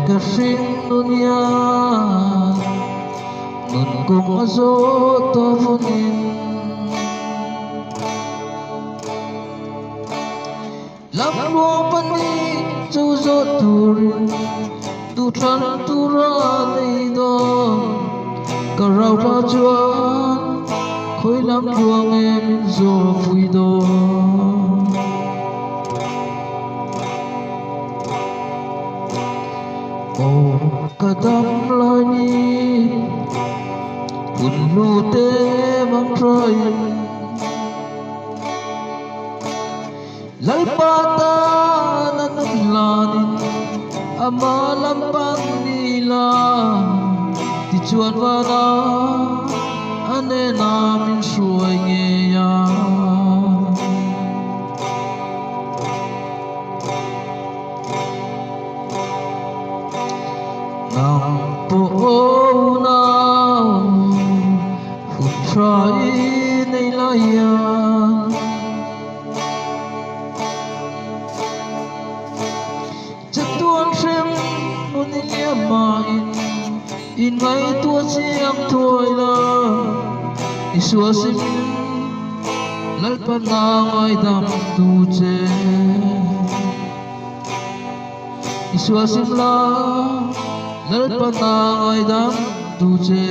Ka shin dunya nun kung azo to bunin lam lo pani chu zo turin tu tran tu ra nei don ka rau ra chuan khoi lam ruang em zo pui do kadam lai ni kun lu te mang troi lal pa ta nan lanin ama lam pang ni la ti chuan wa na ane na min suai nge ya nang po na phút trai nei lai ya tuan xem muốn lia mà in ngay tua chiang thôi la isua sim lal pa na ngai dam tu che isua sim la lal pa na ngai dam tu che